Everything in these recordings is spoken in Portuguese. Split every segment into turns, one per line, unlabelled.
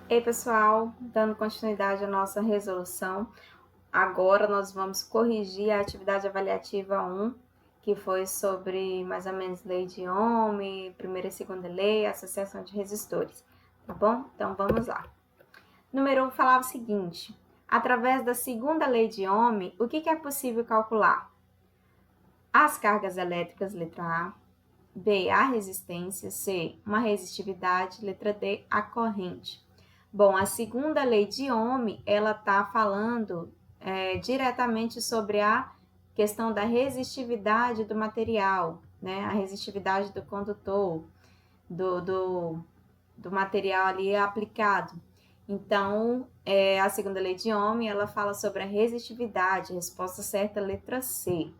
Ei, pessoal, dando continuidade à nossa resolução, agora nós vamos corrigir a atividade avaliativa 1, que foi sobre mais ou menos lei de Ohm, primeira e segunda lei, associação de resistores, tá bom? Então vamos lá. Número 1 falava o seguinte: através da segunda lei de Ohm, o que é possível calcular? As cargas elétricas, letra A. B, a resistência. C, uma resistividade. Letra D, a corrente. Bom, a segunda lei de Ohm, ela está falando diretamente sobre a questão da resistividade do material, né? A resistividade do condutor, do material ali aplicado. Então, a segunda lei de Ohm, ela fala sobre a resistividade. Resposta certa, letra C.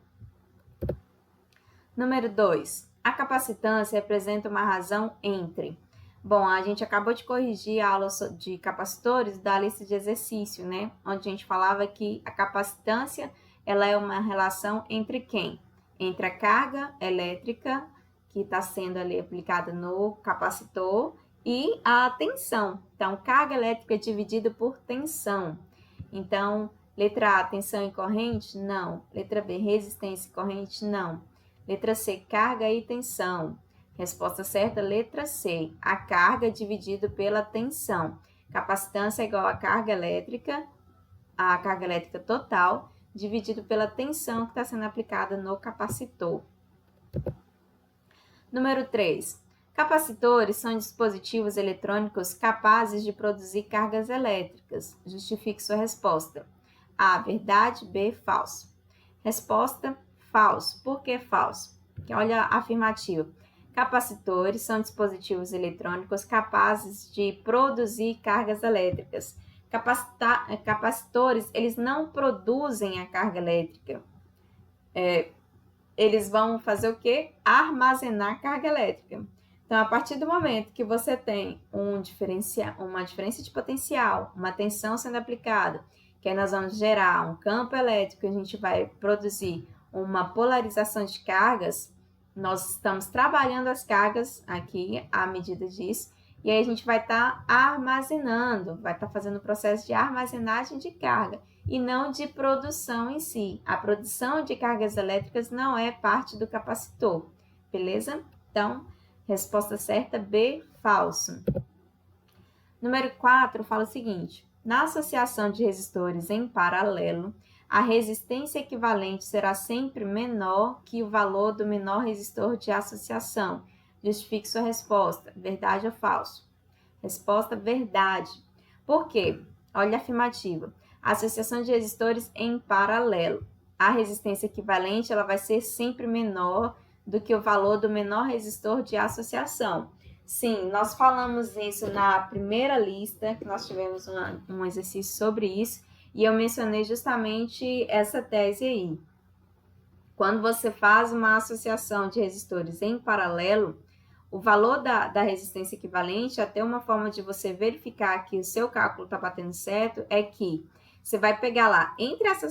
Número 2. A capacitância representa uma razão entre. Bom, a gente acabou de corrigir a aula de capacitores da lista de exercício, né? Onde a gente falava que a capacitância, ela é uma relação entre quem? Entre a carga elétrica, que está sendo ali aplicada no capacitor, e a tensão. Então, carga elétrica dividida por tensão. Então, letra A, tensão e corrente? Não. Letra B, resistência e corrente? Não. Letra C, carga e tensão. Resposta certa, letra C, a carga dividido pela tensão. Capacitância é igual a carga elétrica total, dividido pela tensão que está sendo aplicada no capacitor. Número 3. Capacitores são dispositivos eletrônicos capazes de produzir cargas elétricas. Justifique sua resposta. A, verdade. B, falso. Resposta, falso. Por que falso? Olha a afirmativa. Capacitores são dispositivos eletrônicos capazes de produzir cargas elétricas. Capacitores, eles não produzem a carga elétrica. Eles vão fazer o quê? Armazenar carga elétrica. Então, a partir do momento que você tem uma diferença de potencial, uma tensão sendo aplicada, que aí nós vamos gerar um campo elétrico, a gente vai produzir uma polarização de cargas, nós estamos trabalhando as cargas aqui à medida disso, e aí a gente vai estar armazenando, vai estar fazendo o processo de armazenagem de carga e não de produção em si. A produção de cargas elétricas não é parte do capacitor, beleza? Então, resposta certa, B, falso. Número 4 fala o seguinte: na associação de resistores em paralelo, a resistência equivalente será sempre menor que o valor do menor resistor de associação. Justifique sua resposta, verdade ou falso? Resposta, verdade. Por quê? Olha a afirmativa. A associação de resistores em paralelo. A resistência equivalente ela vai ser sempre menor do que o valor do menor resistor de associação. Sim, nós falamos isso na primeira lista, que nós tivemos um exercício sobre isso, e eu mencionei justamente essa tese aí. Quando você faz uma associação de resistores em paralelo, o valor da resistência equivalente, até uma forma de você verificar que o seu cálculo está batendo certo, é que você vai pegar lá, entre essa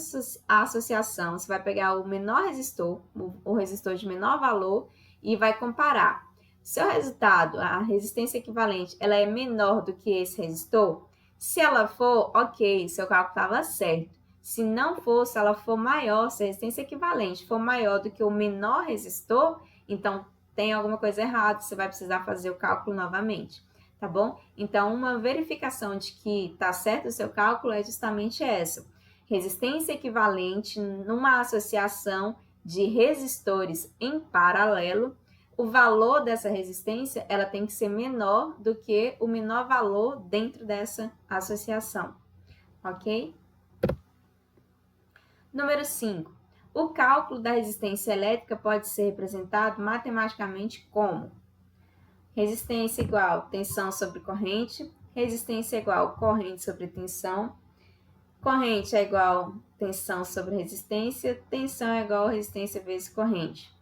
associação, você vai pegar o menor resistor, o resistor de menor valor, e vai comparar. Seu resultado, a resistência equivalente, ela é menor do que esse resistor? Se ela for, ok, seu cálculo estava certo. Se não for, se ela for maior, se a resistência equivalente for maior do que o menor resistor, então tem alguma coisa errada, você vai precisar fazer o cálculo novamente, tá bom? Então, uma verificação de que está certo o seu cálculo é justamente essa. Resistência equivalente numa associação de resistores em paralelo, o valor dessa resistência ela tem que ser menor do que o menor valor dentro dessa associação, ok? Número 5. O cálculo da resistência elétrica pode ser representado matematicamente como resistência igual tensão sobre corrente, resistência igual corrente sobre tensão, corrente é igual tensão sobre resistência, tensão é igual resistência vezes corrente.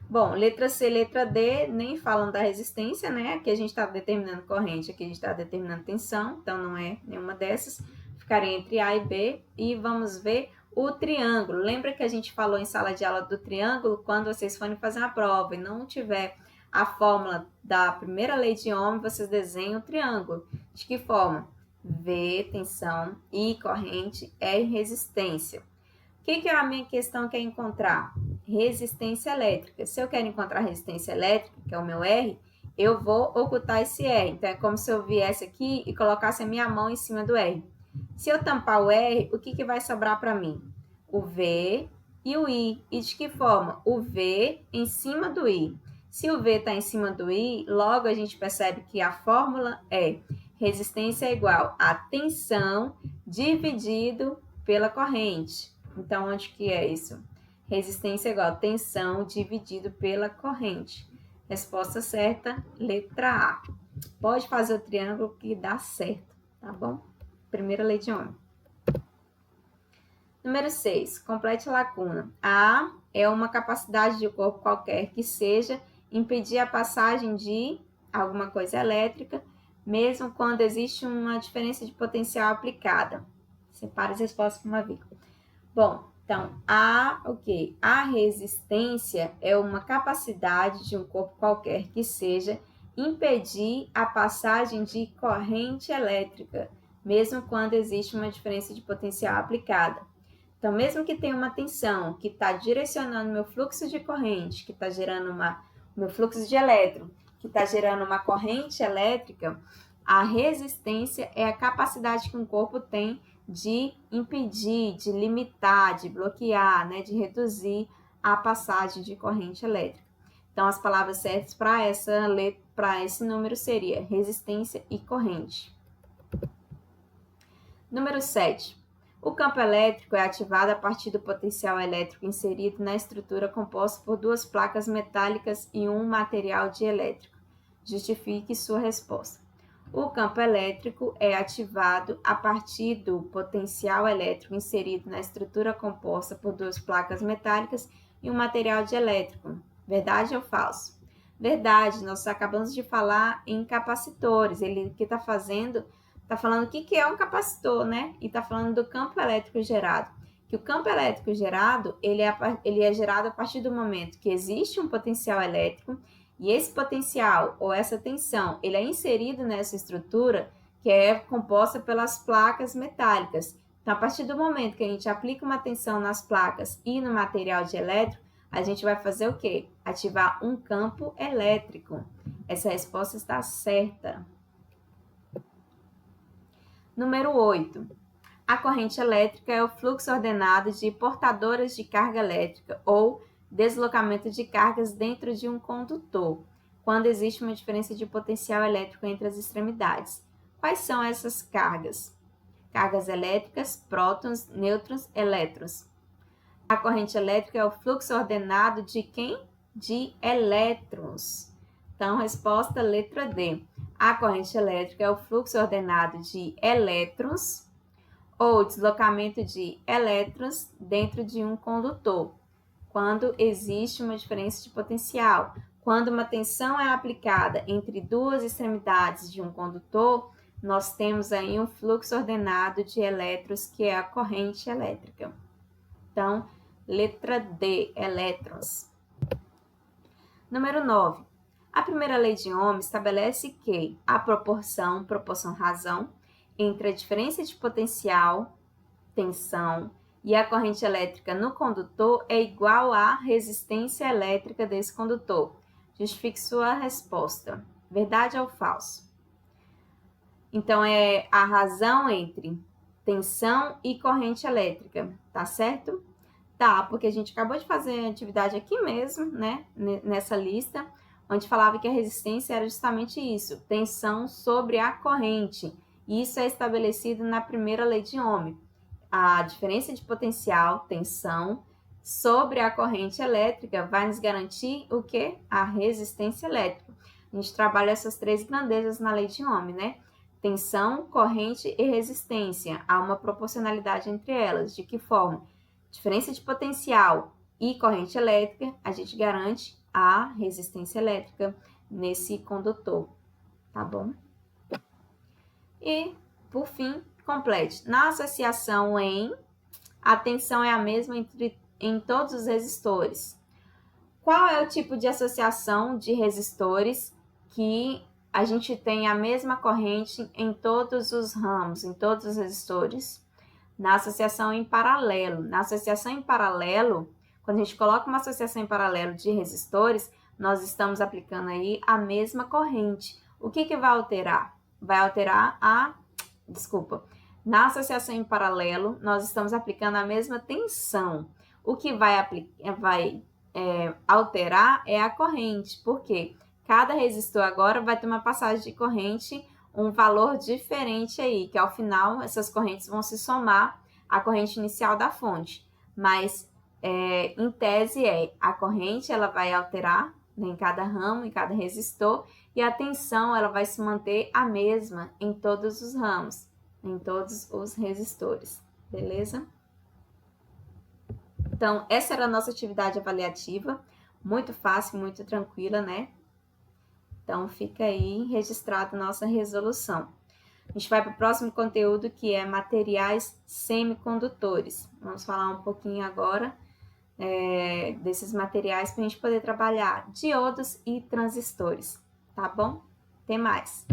Bom, letra C, letra D, nem falam da resistência, né? Aqui a gente está determinando corrente, aqui a gente está determinando tensão, então não é nenhuma dessas. Ficaria entre A e B. E vamos ver o triângulo. Lembra que a gente falou em sala de aula do triângulo? Quando vocês forem fazer uma prova e não tiver a fórmula da primeira lei de Ohm, vocês desenham o triângulo. De que forma? V, tensão, I, corrente, R, resistência. O que é a minha questão que é encontrar? Resistência elétrica. Se eu quero encontrar resistência elétrica, que é o meu R, eu vou ocultar esse R. Então, é como se eu viesse aqui e colocasse a minha mão em cima do R. Se eu tampar o R, o que vai sobrar para mim? O V e o I. E de que forma? O V em cima do I. Se o V está em cima do I, logo a gente percebe que a fórmula é resistência é igual a tensão dividido pela corrente. Então, onde que é isso? Resistência é igual a tensão dividido pela corrente. Resposta certa, letra A. Pode fazer o triângulo que dá certo, tá bom? Primeira lei de Ohm. Número 6. Complete a lacuna. A é uma capacidade de um corpo qualquer que seja impedir a passagem de alguma coisa elétrica, mesmo quando existe uma diferença de potencial aplicada. Separe as respostas com uma vírgula. Bom, então, a resistência é uma capacidade de um corpo qualquer que seja impedir a passagem de corrente elétrica, mesmo quando existe uma diferença de potencial aplicada. Então, mesmo que tenha uma tensão que está direcionando meu fluxo de corrente, que está gerando meu fluxo de elétron, que está gerando uma corrente elétrica, a resistência é a capacidade que um corpo tem de impedir, de limitar, de bloquear, né, de reduzir a passagem de corrente elétrica. Então, as palavras certas para esse número seria resistência e corrente. Número 7. O campo elétrico é ativado a partir do potencial elétrico inserido na estrutura composta por duas placas metálicas e um material dielétrico. Justifique sua resposta. O campo elétrico é ativado a partir do potencial elétrico inserido na estrutura composta por duas placas metálicas e um material dielétrico. Verdade ou falso? Verdade, nós acabamos de falar em capacitores. Ele que está falando o que é um capacitor, né? E está falando do campo elétrico gerado. Que o campo elétrico gerado, ele é gerado a partir do momento que existe um potencial elétrico e esse potencial ou essa tensão, ele é inserido nessa estrutura que é composta pelas placas metálicas. Então, a partir do momento que a gente aplica uma tensão nas placas e no material dielétrico, a gente vai fazer o quê? Ativar um campo elétrico. Essa resposta está certa. Número 8. A corrente elétrica é o fluxo ordenado de portadoras de carga elétrica ou deslocamento de cargas dentro de um condutor, quando existe uma diferença de potencial elétrico entre as extremidades. Quais são essas cargas? Cargas elétricas, prótons, nêutrons, elétrons. A corrente elétrica é o fluxo ordenado de quem? De elétrons. Então, resposta letra D. A corrente elétrica é o fluxo ordenado de elétrons ou deslocamento de elétrons dentro de um condutor, quando existe uma diferença de potencial. Quando uma tensão é aplicada entre duas extremidades de um condutor, nós temos aí um fluxo ordenado de elétrons, que é a corrente elétrica. Então, letra D, elétrons. Número 9. A primeira lei de Ohm estabelece que a proporção razão, entre a diferença de potencial, tensão e a corrente elétrica no condutor é igual à resistência elétrica desse condutor. Justifique sua resposta. Verdade ou falso? Então, é a razão entre tensão e corrente elétrica, tá certo? Tá, porque a gente acabou de fazer a atividade aqui mesmo, né, nessa lista, onde falava que a resistência era justamente isso, tensão sobre a corrente. Isso é estabelecido na primeira lei de Ohm. A diferença de potencial, tensão, sobre a corrente elétrica vai nos garantir o quê? A resistência elétrica. A gente trabalha essas três grandezas na lei de Ohm, né? Tensão, corrente e resistência. Há uma proporcionalidade entre elas. De que forma? Diferença de potencial e corrente elétrica, a gente garante a resistência elétrica nesse condutor, tá bom? E, por fim, complete. Na associação a tensão é a mesma em todos os resistores. Qual é o tipo de associação de resistores que a gente tem a mesma corrente em todos os ramos, em todos os resistores. Na associação em paralelo. Na associação em paralelo, quando a gente coloca uma associação em paralelo de resistores, nós estamos aplicando aí a mesma corrente. O que vai alterar? Vai alterar na associação em paralelo, nós estamos aplicando a mesma tensão. O que vai alterar é a corrente, porque cada resistor agora vai ter uma passagem de corrente, um valor diferente aí, que ao final essas correntes vão se somar à corrente inicial da fonte. Mas, em tese, a corrente ela vai alterar, né, em cada ramo, em cada resistor, e a tensão ela vai se manter a mesma em todos os ramos, em todos os resistores, beleza? Então, essa era a nossa atividade avaliativa, muito fácil, muito tranquila, né? Então, fica aí registrado nossa resolução. A gente vai para o próximo conteúdo, que é materiais semicondutores. Vamos falar um pouquinho agora desses materiais para a gente poder trabalhar diodos e transistores, tá bom? Até mais!